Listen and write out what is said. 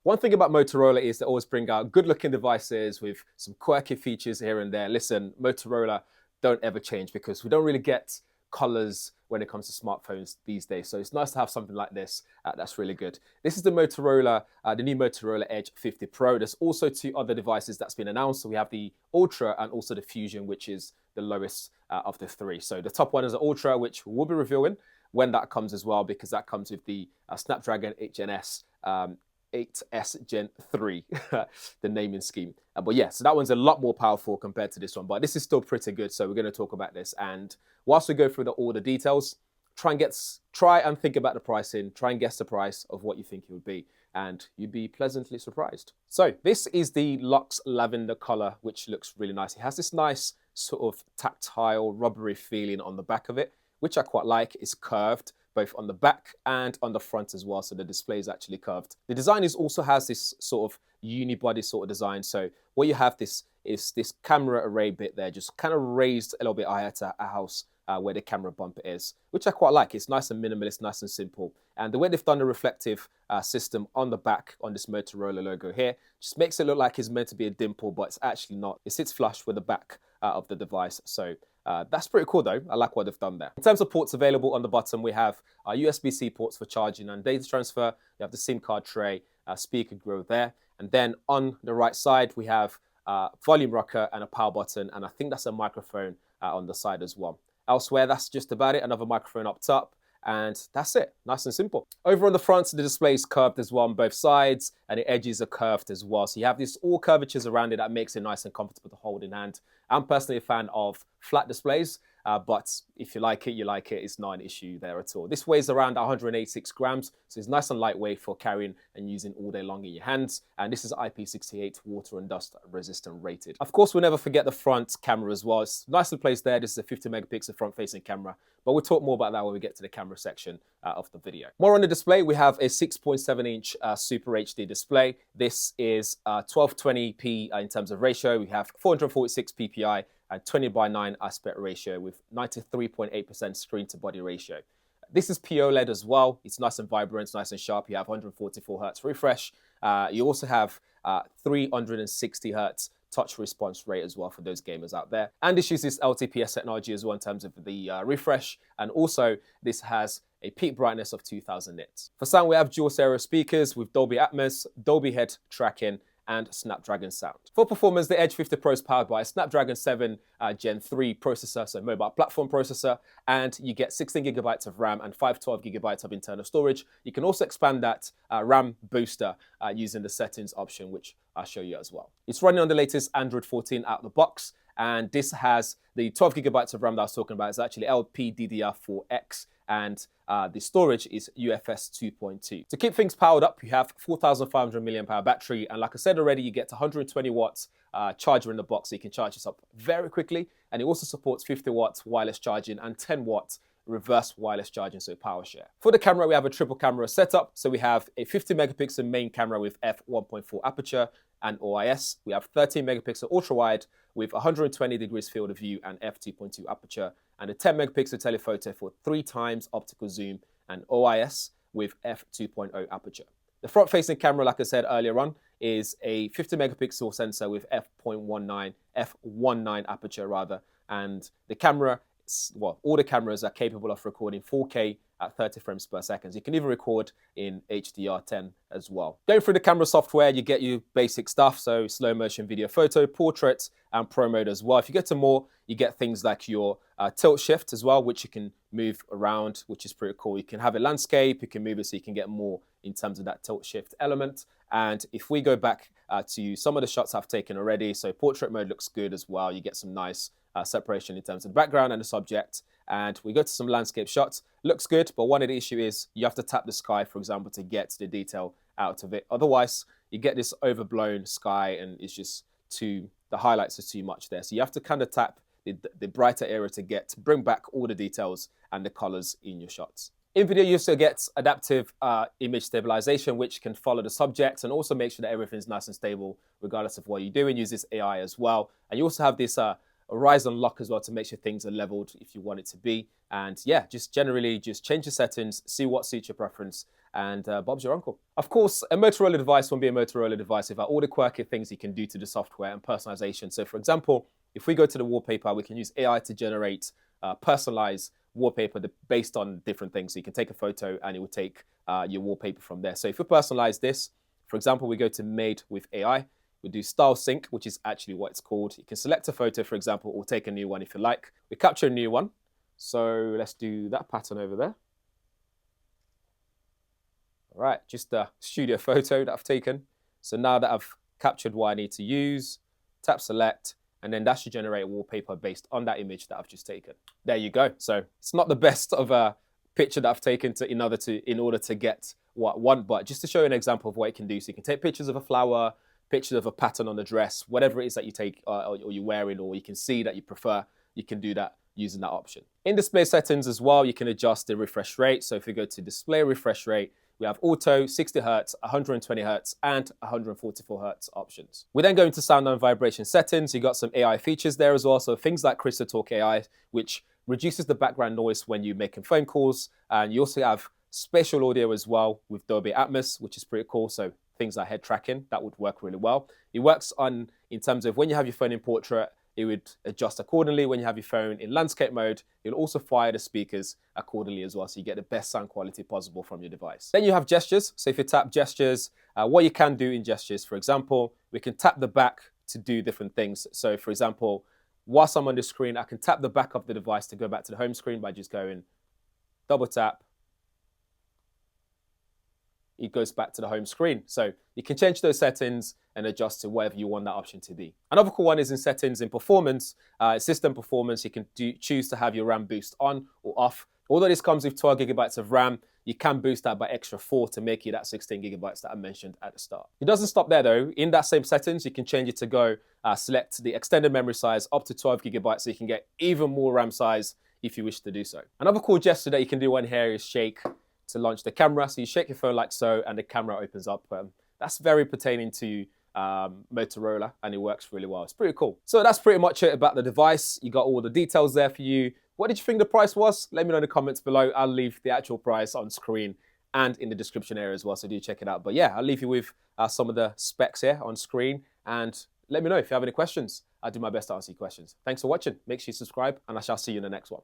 One thing about Motorola is they always bring out good looking devices with some quirky features here and there. Listen, Motorola don't ever change because we don't really get colors when it comes to smartphones these days. So it's nice to have something like this that's really good. This is the Motorola, the new Motorola Edge 50 Pro. There's also two other devices that's been announced. So we have the Ultra and also the Fusion, which is the lowest of the three. So the top one is the Ultra, which we'll be reviewing when that comes as well, because that comes with the Snapdragon 8Gen 8S Gen 3, the naming scheme. But yeah, so that one's a lot more powerful compared to this one, but this is still pretty good. So we're going to talk about this. And whilst we go through all the details, try and think about the pricing, try and guess the price of what you think it would be, and you'd be pleasantly surprised. So this is the Luxe lavender color, which looks really nice. It has this nice sort of tactile, rubbery feeling on the back of it, which I quite like. It's curved both on the back and on the front as well, so the display is actually curved. The design also has this sort of unibody sort of design. So what you have is this camera array bit there, just kind of raised a little bit higher to a house where the camera bumper is, which I quite like. It's nice and minimalist, nice and simple. And the way they've done the reflective system on the back on this Motorola logo here just makes it look like it's meant to be a dimple, but it's actually not. It sits flush with the back of the device. So that's pretty cool though. I like what they've done there. In terms of ports available on the bottom, we have USB-C ports for charging and data transfer. You have the SIM card tray, speaker grill there. And then on the right side, we have volume rocker and a power button. And I think that's a microphone on the side as well. Elsewhere, that's just about it. Another microphone up top. And that's it. Nice and simple. Over on the front, the display is curved as well on both sides, and the edges are curved as well. So you have this all curvatures around it that makes it nice and comfortable to hold in hand. I'm personally a fan of flat displays, but if you like it, you like it. It's not an issue there at all. This weighs around 186 grams, so it's nice and lightweight for carrying and using all day long in your hands. And this is IP68 water and dust resistant rated. Of course, we'll never forget the front camera as well. It's nicely placed there. This is a 50 megapixel front facing camera, but we'll talk more about that when we get to the camera section of the video. More on the display, we have a 6.7-inch Super HD display. This is 1220p in terms of ratio. We have 446 ppi and 20:9 aspect ratio with 93.8% screen to body ratio. This is POLED as well. It's nice and vibrant, it's nice and sharp. You have 144 Hz refresh. You also have 360 Hz touch response rate as well for those gamers out there. And this uses LTPS technology as well in terms of the refresh. And also this has a peak brightness of 2000 nits. For sound, we have dual stereo speakers with Dolby Atmos, Dolby head tracking, and Snapdragon sound. For performance, the Edge 50 Pro is powered by a Snapdragon 7 Gen 3 processor, so mobile platform processor, and you get 16 gigabytes of RAM and 512 gigabytes of internal storage. You can also expand that RAM booster using the settings option, which I'll show you as well. It's running on the latest Android 14 out of the box, and this has the 12 gigabytes of RAM that I was talking about. It's actually LPDDR4X, and the storage is UFS 2.2. To keep things powered up, you have 4,500 milliamp hour battery, and like I said already, you get 120 watts charger in the box, so you can charge this up very quickly. And it also supports 50 watts wireless charging and 10 watts reverse wireless charging, so power share. For the camera, we have a triple camera setup. So we have a 50 megapixel main camera with f1.4 aperture and OIS. We have 13 megapixel ultra wide with 120 degrees field of view and f2.2 aperture, and a 10 megapixel telephoto for 3 times optical zoom and OIS with f2.0 aperture. The front-facing camera, like I said earlier on, is a 50 megapixel sensor with f1.9 aperture rather, and the camera, well, all the cameras are capable of recording 4K at 30 frames per second. You can even record in HDR10 as well. Going through the camera software, you get your basic stuff, so slow motion video photo, portrait, and pro mode as well. If you get to more, you get things like your tilt shift as well, which you can move around, which is pretty cool. You can have a landscape, you can move it so you can get more in terms of that tilt shift element. And if we go back to some of the shots I've taken already, so portrait mode looks good as well. You get some nice separation in terms of the background and the subject. And we go to some landscape shots. Looks good, but one of the issue is you have to tap the sky, for example, to get the detail out of it. Otherwise, you get this overblown sky and it's just the highlights are too much there. So you have to kind of tap the brighter area to bring back all the details and the colors in your shots. In video, you also get adaptive image stabilization, which can follow the subject and also make sure that everything's nice and stable regardless of what you're doing. Uses AI as well. And you also have this horizon lock as well to make sure things are leveled if you want it to be. And yeah, just generally just change your settings, see what suits your preference, and Bob's your uncle. Of course, a Motorola device won't be a Motorola device without all the quirky things you can do to the software and personalization. So for example, if we go to the wallpaper, we can use AI to generate personalized wallpaper based on different things. So you can take a photo and it will take your wallpaper from there. So if we personalize this, for example, we go to Made with AI, we do Style Sync, which is actually what it's called. You can select a photo, for example, or take a new one if you like. We capture a new one. So let's do that pattern over there. All right, just a studio photo that I've taken. So now that I've captured what I need to use, tap select, and then that should generate a wallpaper based on that image that I've just taken. There you go. So it's not the best of a picture that I've taken in order to get what I want, but just to show you an example of what it can do. So you can take pictures of a flower, pictures of a pattern on a dress, whatever it is that you take or you're wearing, or you can see that you prefer, you can do that using that option. In display settings as well, you can adjust the refresh rate. So if we go to display refresh rate, we have auto, 60 Hz, 120 Hz, and 144 Hz options. We then go into sound and vibration settings. You got some AI features there as well. So things like Crystal Talk AI, which reduces the background noise when you're making phone calls. And you also have spatial audio as well with Dolby Atmos, which is pretty cool. So things like head tracking, that would work really well. It works in terms of when you have your phone in portrait, it would adjust accordingly. When you have your phone in landscape mode, it'll also fire the speakers accordingly as well, so you get the best sound quality possible from your device. Then you have gestures. So if you tap gestures, what you can do in gestures, for example, we can tap the back to do different things. So for example, whilst I'm on the screen, I can tap the back of the device to go back to the home screen by just going double tap. It goes back to the home screen. So you can change those settings and adjust to whatever you want that option to be. Another cool one is in settings in performance, system performance. You can choose to have your RAM boost on or off. Although this comes with 12 gigabytes of RAM, you can boost that by extra 4 to make it that 16 gigabytes that I mentioned at the start. It doesn't stop there though. In that same settings, you can change it to go select the extended memory size up to 12 gigabytes, so you can get even more RAM size if you wish to do so. Another cool gesture that you can do on here is shake to launch the camera. So you shake your phone like so and the camera opens up. That's very pertaining to Motorola, and it works really well. It's pretty cool. So that's pretty much it about the device. You got all the details there for you. What did you think the price was? Let me know in the comments below. I'll leave the actual price on screen and in the description area as well, so do check it out. But yeah, I'll leave you with some of the specs here on screen, and let me know if you have any questions. I'll do my best to answer your questions. Thanks for watching. Make sure you subscribe, and I shall see you in the next one.